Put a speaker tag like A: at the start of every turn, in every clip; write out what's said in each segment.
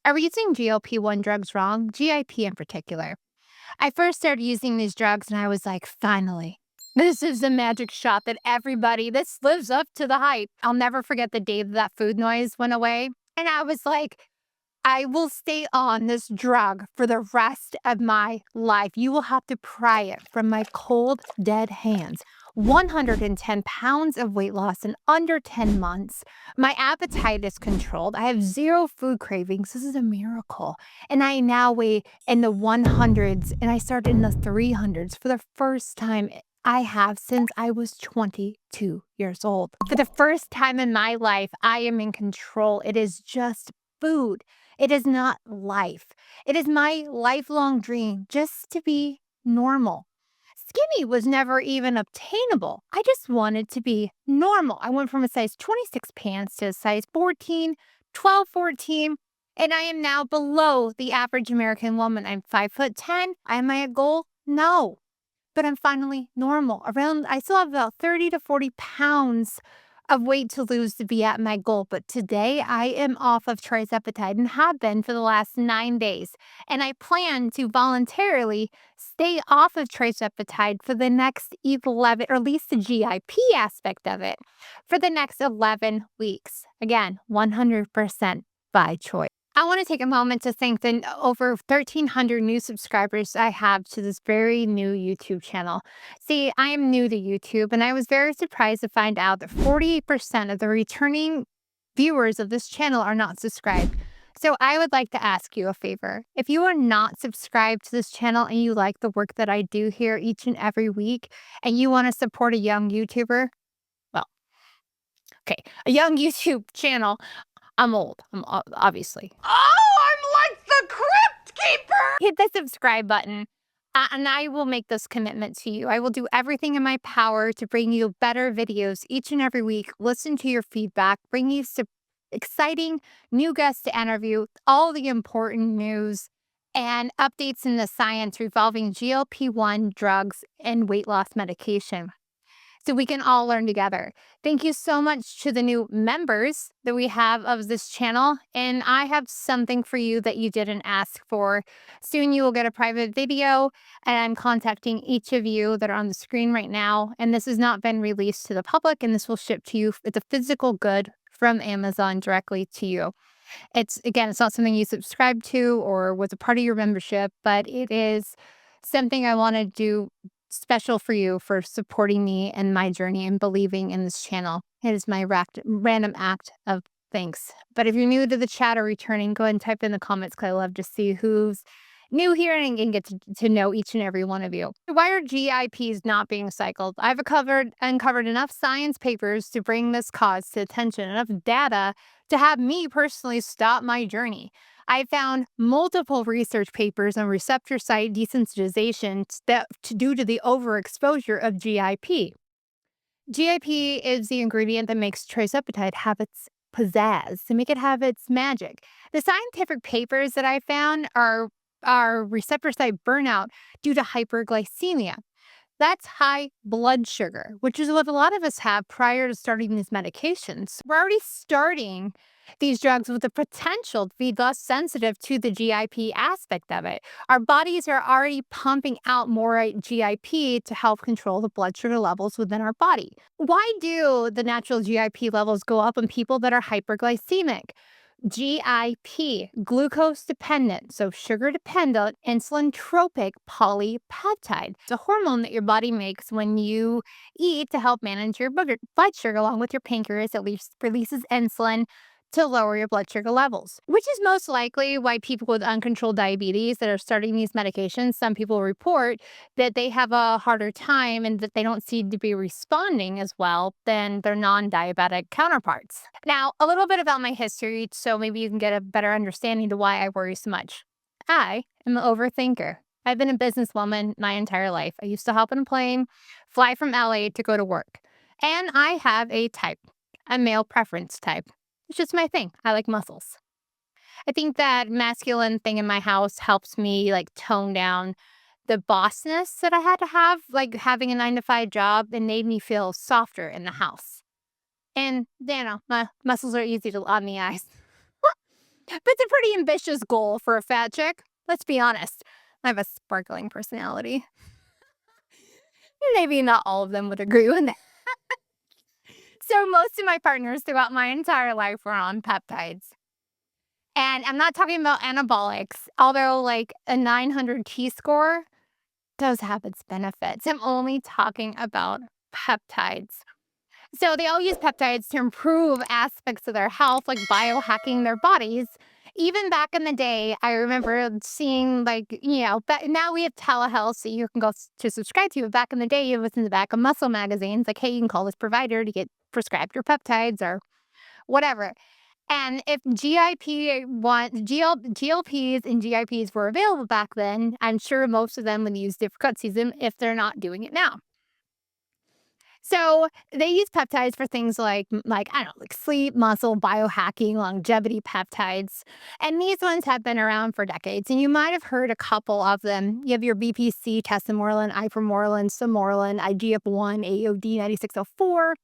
A: Are we using GLP-1 drugs wrong? GIP in particular. I first started using these drugs and I was like, finally, this is the magic shot that this lives up to the hype. I'll never forget the day that food noise went away. And I was like, I will stay on this drug for the rest of my life. You will have to pry it from my cold, dead hands. 110 pounds of weight loss in under 10 months. My appetite is controlled. I have zero food cravings. This is a miracle. And I now weigh in the 100s and I started in the 300s for the first time I have since I was 22 years old. For the first time in my life, I am in control. It is just food. It is not life. It is my lifelong dream just to be normal. Skinny was never even obtainable. I just wanted to be normal. I went from a size 26 pants to a size 14, 12, 14, and I am now below the average American woman. I'm 5'10". Am I a goal? No. But I'm finally normal. I still have about 30 to 40 pounds of weight to lose to be at my goal. But today I am off of Tirzepatide and have been for the last 9 days. And I plan to voluntarily stay off of Tirzepatide for the next 11, or at least the GIP aspect of it, for the next 11 weeks. Again, 100% by choice. I want to take a moment to thank the over 1,300 new subscribers I have to this very new YouTube channel. See, I am new to YouTube, and I was very surprised to find out that 48% of the returning viewers of this channel are not subscribed. So I would like to ask you a favor. If you are not subscribed to this channel and you like the work that I do here each and every week, and you want to support a young YouTuber, well, okay, a young YouTube channel, I'm old, obviously.
B: Oh, I'm like the Crypt Keeper!
A: Hit the subscribe button, and I will make this commitment to you. I will do everything in my power to bring you better videos each and every week, listen to your feedback, bring you some exciting new guests to interview, all the important news, and updates in the science revolving GLP-1 drugs and weight loss medication, so we can all learn together. Thank you so much to the new members that we have of this channel. And I have something for you that you didn't ask for. Soon you will get a private video, and I'm contacting each of you that are on the screen right now. And this has not been released to the public, and this will ship to you. It's a physical good from Amazon directly to you. It's not something you subscribe to or was a part of your membership, but it is something I want to do special for you for supporting me and my journey and believing in this channel. It is my random act of thanks. But if you're new to the chat or returning, go ahead and type in the comments, because I love to see who's new here and get to know each and every one of you. Why are GIPs not being cycled? I've uncovered enough science papers to bring this cause to attention, enough data to have me personally stop my journey. I found multiple research papers on receptor site desensitization due to the overexposure of GIP. GIP is the ingredient that makes Tirzepatide have its pizzazz, to make it have its magic. The scientific papers that I found are receptor site burnout due to hyperglycemia. That's high blood sugar, which is what a lot of us have prior to starting these medications. We're already starting these drugs with the potential to be less sensitive to the GIP aspect of it. Our bodies are already pumping out more GIP to help control the blood sugar levels within our body. Why do the natural GIP levels go up in people that are hyperglycemic? GIP, glucose dependent, so sugar dependent, insulinotropic polypeptide. It's a hormone that your body makes when you eat to help manage your blood sugar, along with your pancreas. It releases insulin to lower your blood sugar levels, which is most likely why people with uncontrolled diabetes that are starting these medications, some people report that they have a harder time and that they don't seem to be responding as well than their non-diabetic counterparts. Now, a little bit about my history, so maybe you can get a better understanding to why I worry so much. I am an overthinker. I've been a businesswoman my entire life. I used to hop on a plane, fly from LA to go to work. And I have a type, a male preference type. It's just my thing. I like muscles. I think that masculine thing in my house helps me tone down the bossness that I had to have, having a 9-to-5 job, and made me feel softer in the house. And, my muscles are easy on the eyes. But it's a pretty ambitious goal for a fat chick. Let's be honest. I have a sparkling personality. Maybe not all of them would agree with that. So most of my partners throughout my entire life were on peptides. And I'm not talking about anabolics, although like a 900 T score does have its benefits. I'm only talking about peptides. So they all use peptides to improve aspects of their health, like biohacking their bodies. Even back in the day, I remember seeing now we have telehealth, so you can go to subscribe to it. Back in the day, it was in the back of muscle magazines, like, hey, you can call this provider to get prescribed your peptides or whatever. And if GLPs and GIPs were available back then, I'm sure most of them would use different season if they're not doing it now. So they use peptides for things like I don't know, like sleep, muscle, biohacking, longevity peptides. And these ones have been around for decades. And you might have heard a couple of them. You have your BPC, Tesamorlin, Hypermorlin, Seamorlin, IGF-1, AOD 9604,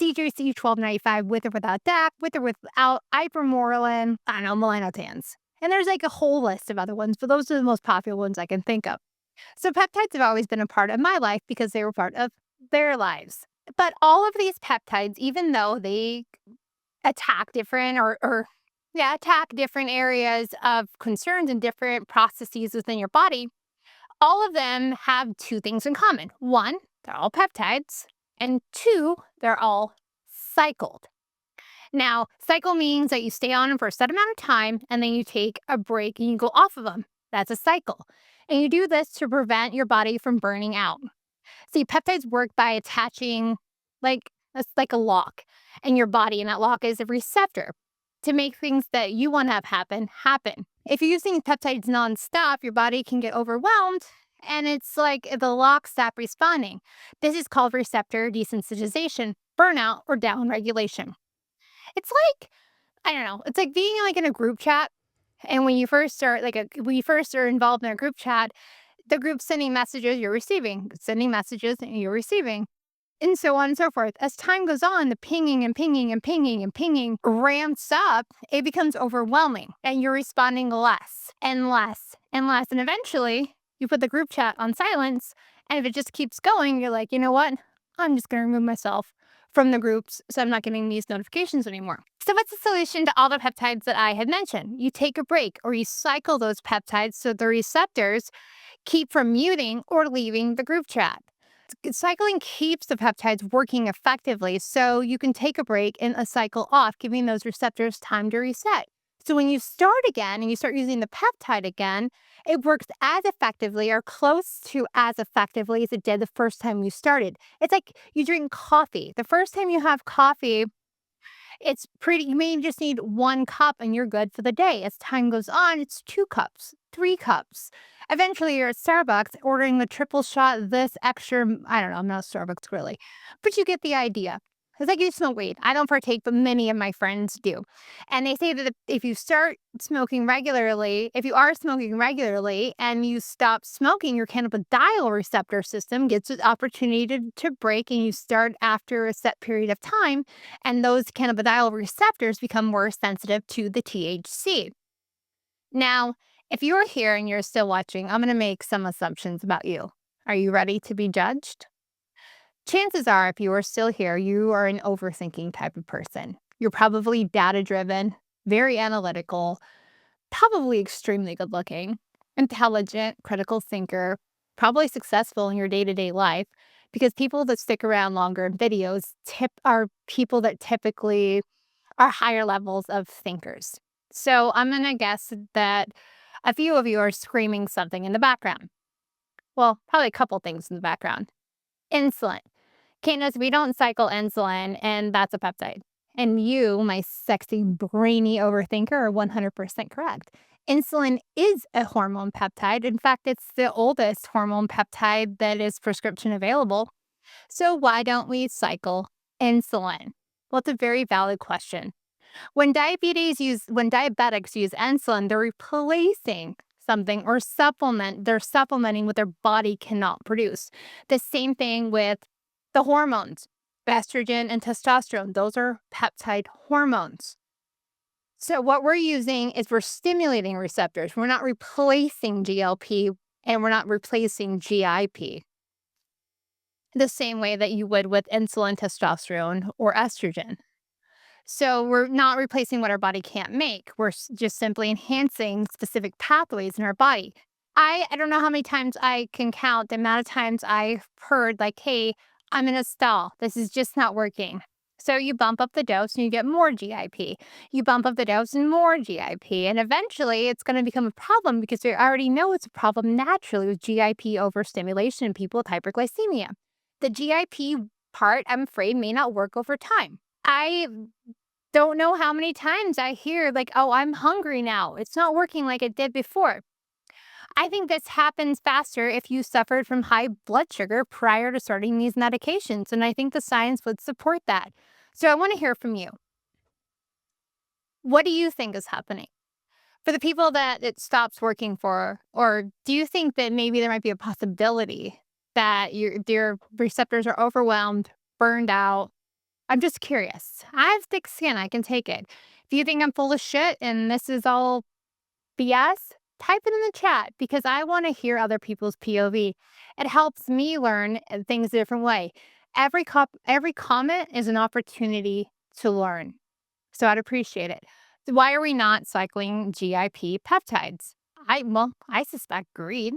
A: CJC 1295 with or without DAC, with or without Hypermorlin, I don't know, melanotans. And there's like a whole list of other ones, but those are the most popular ones I can think of. So peptides have always been a part of my life because they were part of their lives. But all of these peptides, even though they attack different attack different areas of concerns and different processes within your body, all of them have two things in common. One, they're all peptides, and two, they're all cycled. Now, cycle means that you stay on them for a set amount of time and then you take a break and you go off of them. That's a cycle. And you do this to prevent your body from burning out. See, peptides work by attaching it's like a lock in your body, and that lock is a receptor to make things that you want to have happen. If you're using peptides nonstop, your body can get overwhelmed and it's like the lock stop responding. This is called receptor desensitization, burnout, or downregulation. It's like, I don't know, it's like being like in a group chat. And when you first start, when you first are involved in a group chat, the group's sending messages, you're receiving, sending messages, and you're receiving, and so on and so forth. As time goes on, the pinging and pinging and pinging and pinging ramps up. It becomes overwhelming, and you're responding less and less and less. And eventually, you put the group chat on silence, and if it just keeps going, you're like, you know what? I'm just going to remove myself from the groups so I'm not getting these notifications anymore. So what's the solution to all the peptides that I had mentioned? You take a break or you cycle those peptides so the receptors keep from muting or leaving the group chat. Cycling keeps the peptides working effectively so you can take a break and a cycle off, giving those receptors time to reset. So when you start again and you start using the peptide again, it works as effectively or close to as effectively as it did the first time you started. It's like you drink coffee. The first time you have coffee, you may just need 1 cup and you're good for the day. As time goes on, it's 2 cups, 3 cups. Eventually, you're at Starbucks ordering the triple shot, this extra. I don't know, I'm not Starbucks really, but you get the idea. It's like you smoke weed. I don't partake, but many of my friends do. And they say that if you start smoking regularly, if you are smoking regularly and you stop smoking, your cannabidiol receptor system gets an opportunity to break and you start after a set period of time. And those cannabidiol receptors become more sensitive to the THC. Now, if you're here and you're still watching, I'm going to make some assumptions about you. Are you ready to be judged? Chances are, if you are still here, you are an overthinking type of person. You're probably data driven, very analytical, probably extremely good looking, intelligent, critical thinker, probably successful in your day to day life, because people that stick around longer in videos are people that typically are higher levels of thinkers. So I'm going to guess that a few of you are screaming something in the background. Well, probably a couple things in the background. Insulin. Candace, we don't cycle insulin, and that's a peptide. And you, my sexy, brainy overthinker, are 100% correct. Insulin is a hormone peptide. In fact, it's the oldest hormone peptide that is prescription available. So why don't we cycle insulin? Well, it's a very valid question. When diabetics use insulin, they're replacing something or they're supplementing what their body cannot produce. The same thing with the hormones, estrogen and testosterone. Those are peptide hormones. So what we're using is we're stimulating receptors. We're not replacing GLP and we're not replacing GIP the same way that you would with insulin, testosterone, or estrogen. So we're not replacing what our body can't make. We're just simply enhancing specific pathways in our body. I don't know how many times I can count the amount of times I've heard like, hey, I'm in a stall. This is just not working. So you bump up the dose and you get more GIP. You bump up the dose and more GIP. And eventually it's going to become a problem because we already know it's a problem naturally with GIP overstimulation in people with hyperglycemia. The GIP part, I'm afraid, may not work over time. I don't know how many times I hear like, "Oh, I'm hungry now. It's not working like it did before." I think this happens faster if you suffered from high blood sugar prior to starting these medications, and I think the science would support that. So I want to hear from you. What do you think is happening? For the people that it stops working for, or do you think that maybe there might be a possibility that your receptors are overwhelmed, burned out? I'm just curious. I have thick skin, I can take it. If you think I'm full of shit and this is all BS, type it in the chat because I want to hear other people's POV. It helps me learn things a different way. Every comment is an opportunity to learn. So I'd appreciate it. So why are we not cycling GIP peptides? I suspect greed.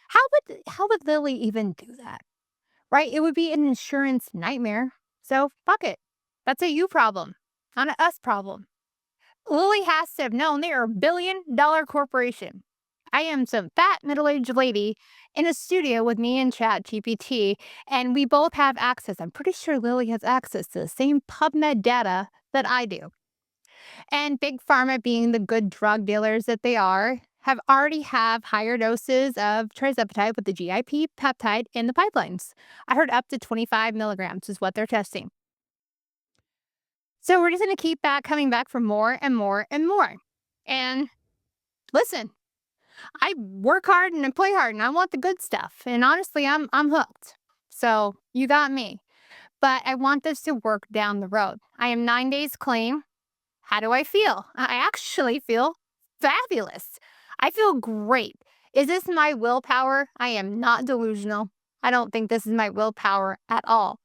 A: How would Lilly even do that? Right? It would be an insurance nightmare. So fuck it. That's a you problem, not an us problem. Lilly has to have known they are $1 billion corporation. I am some fat middle-aged lady in a studio with me and Chat GPT, and we both have access. I'm pretty sure Lilly has access to the same PubMed data that I do. And Big Pharma, being the good drug dealers that they are, have already have higher doses of Tirzepatide with the GIP peptide in the pipelines. I heard up to 25 milligrams is what they're testing. So we're just going to keep coming back for more and more and more. And listen, I work hard and I play hard and I want the good stuff. And honestly, I'm hooked. So you got me. But I want this to work down the road. I am 9 days clean. How do I feel? I actually feel fabulous. I feel great. Is this my willpower? I am not delusional. I don't think this is my willpower at all.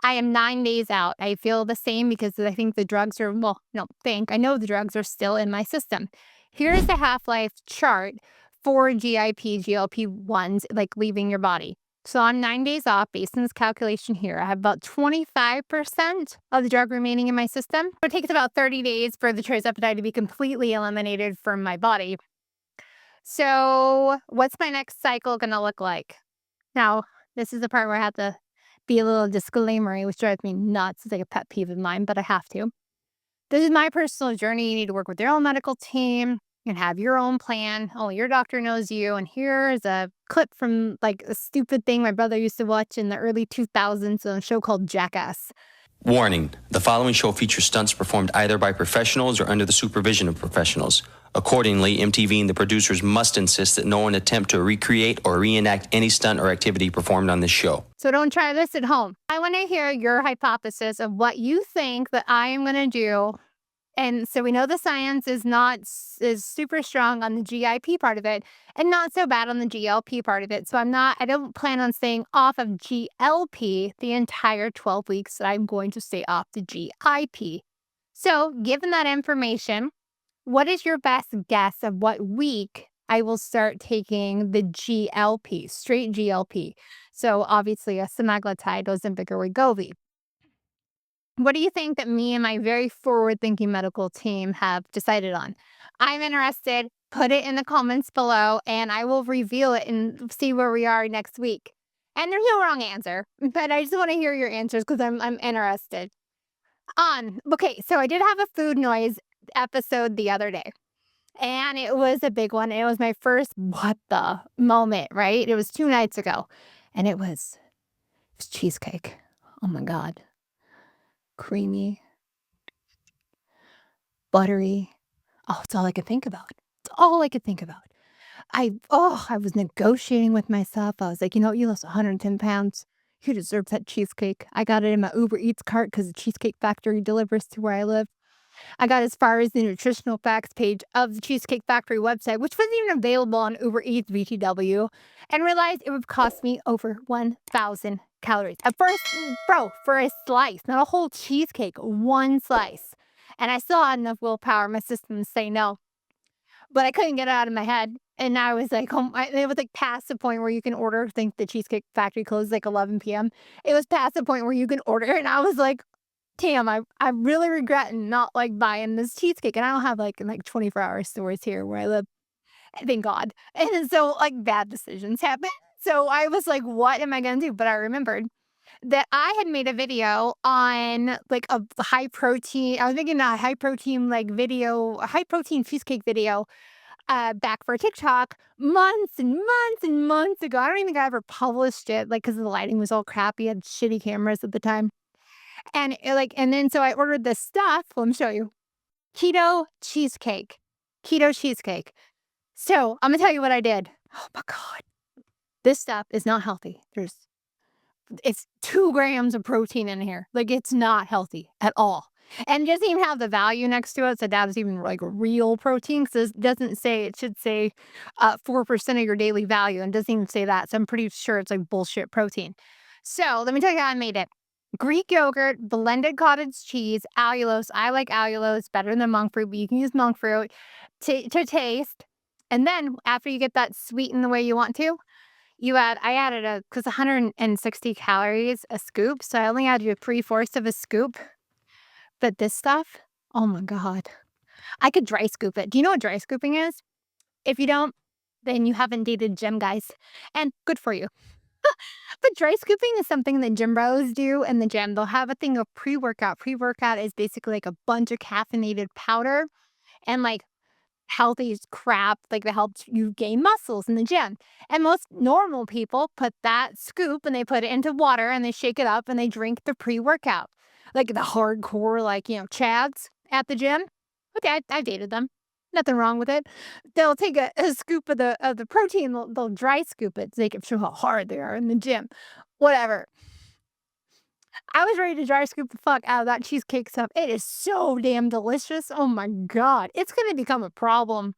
A: I am 9 days out. I feel the same because I think the drugs are, well, no, I know the drugs are still in my system. Here's the half-life chart for GIP, GLP-1s, like leaving your body. So I'm 9 days off based on this calculation here. I have about 25% of the drug remaining in my system. It takes about 30 days for the Tirzepatide to be completely eliminated from my body. So what's my next cycle going to look like? Now, this is the part where I have to be a little disclaimer, which drives me nuts. It's like a pet peeve of mine, but I have to. This is my personal journey. You need to work with your own medical team and have your own plan. Only your doctor knows you. And here's a clip from like a stupid thing my brother used to watch in the early 2000s on a show called Jackass.
C: Warning, the following show features stunts performed either by professionals or under the supervision of professionals. Accordingly, MTV and the producers must insist that no one attempt to recreate or reenact any stunt or activity performed on this show.
A: So don't try this at home. I want to hear your hypothesis of what you think that I am going to do. And so we know the science is super strong on the GIP part of it and not so bad on the GLP part of it. So I don't plan on staying off of GLP the entire 12 weeks that I'm going to stay off the GIP. So given that information, what is your best guess of what week I will start taking the GLP, straight GLP? So obviously a Semaglutide, Ozempic, or Wegovy. What do you think that me and my very forward-thinking medical team have decided on? I'm interested. Put it in the comments below, and I will reveal it and see where we are next week. And there's no wrong answer, but I just want to hear your answers because I'm interested. Okay, so I did have a food noise episode the other day, and it was a big one. It was my first what the moment, right? It was 2 nights ago, and it was cheesecake. Oh my God. Creamy, buttery. Oh, it's all I could think about. It's all I could think about. I was negotiating with myself. I was like, you know, you lost 110 pounds. You deserve that cheesecake. I got it in my Uber Eats cart because the Cheesecake Factory delivers to where I live. I got as far as the nutritional facts page of the Cheesecake Factory website, which wasn't even available on Uber Eats BTW, and realized it would cost me over 1,000 calories. At first, bro, for a slice, not a whole cheesecake, one slice. And I still had enough willpower in my system to say no, but I couldn't get it out of my head. And I was like, oh, it was like past the point where you can order. I think the Cheesecake Factory closes like 11 p.m. It was past the point where you can order, and I was like, damn, I really regret not like buying this cheesecake. And I don't have like 24-hour stores here where I live. Thank God. And so like bad decisions happen. So I was like, what am I gonna do? But I remembered that I had made a video on like a high protein. I was making a high protein like video, a high protein cheesecake video back for TikTok months and months and months ago. I don't even think I ever published it, like because the lighting was all crappy. I had shitty cameras at the time. And and then so I ordered this stuff. Let me show you. Keto cheesecake. Keto cheesecake. So I'm gonna tell you what I did. Oh my God. This stuff is not healthy. It's 2 grams of protein in here. Like, it's not healthy at all. And it doesn't even have the value next to it. So that is even like real protein. Because it doesn't say, it should say 4% of your daily value. And it doesn't even say that. So I'm pretty sure it's like bullshit protein. So let me tell you how I made it. Greek yogurt, blended cottage cheese, allulose. I like allulose better than monk fruit, but you can use monk fruit to taste. And then after you get that sweetened the way you want to, I added because 160 calories a scoop. So I only added 3/4 of a scoop. But this stuff, oh my God, I could dry scoop it. Do you know what dry scooping is? If you don't, then you haven't dated gym guys. And good for you. But dry scooping is something that gym bros do in the gym. They'll have a thing of pre-workout. Pre-workout is basically like a bunch of caffeinated powder and like healthy as crap, like that helps you gain muscles in the gym. And most normal people put that scoop and they put it into water and they shake it up and they drink the pre-workout. Like the hardcore, like, chads at the gym. Okay, I dated them. Nothing wrong with it. They'll take a scoop of the protein, they'll dry scoop it so they can show how hard they are in the gym. Whatever. I was ready to dry scoop the fuck out of that cheesecake stuff. It is so damn delicious. Oh my God. It's gonna become a problem.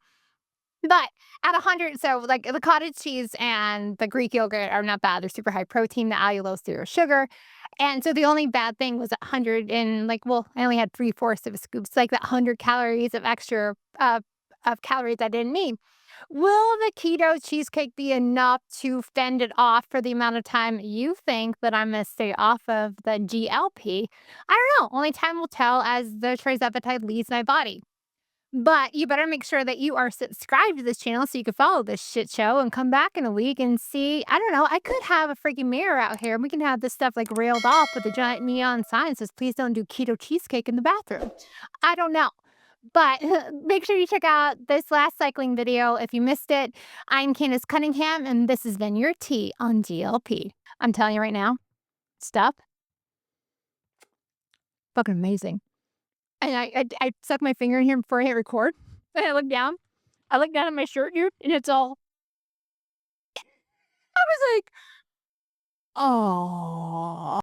A: But at 100, so like the cottage cheese and the Greek yogurt are not bad. They're super high protein, the allulose, zero sugar. And so the only bad thing was 100 and I only had 3/4 of a scoop. It's like that 100 calories of extra of calories I didn't need. Will the keto cheesecake be enough to fend it off for the amount of time you think that I'm going to stay off of the GLP? I don't know. Only time will tell as the Tirzepatide leaves my body. But you better make sure that you are subscribed to this channel so you can follow this shit show and come back in a week and see. I don't know. I could have a freaking mirror out here. We can have this stuff like railed off with a giant neon sign that says, please don't do keto cheesecake in the bathroom. I don't know. But make sure you check out this last cycling video if you missed it. I'm Candace Cunningham, and this has been your tea on GLP. I'm telling you right now, stuff fucking amazing. And I stuck my finger in here before I hit record, and I looked down. I looked down at my shirt, dude, and it's all. I was like, oh.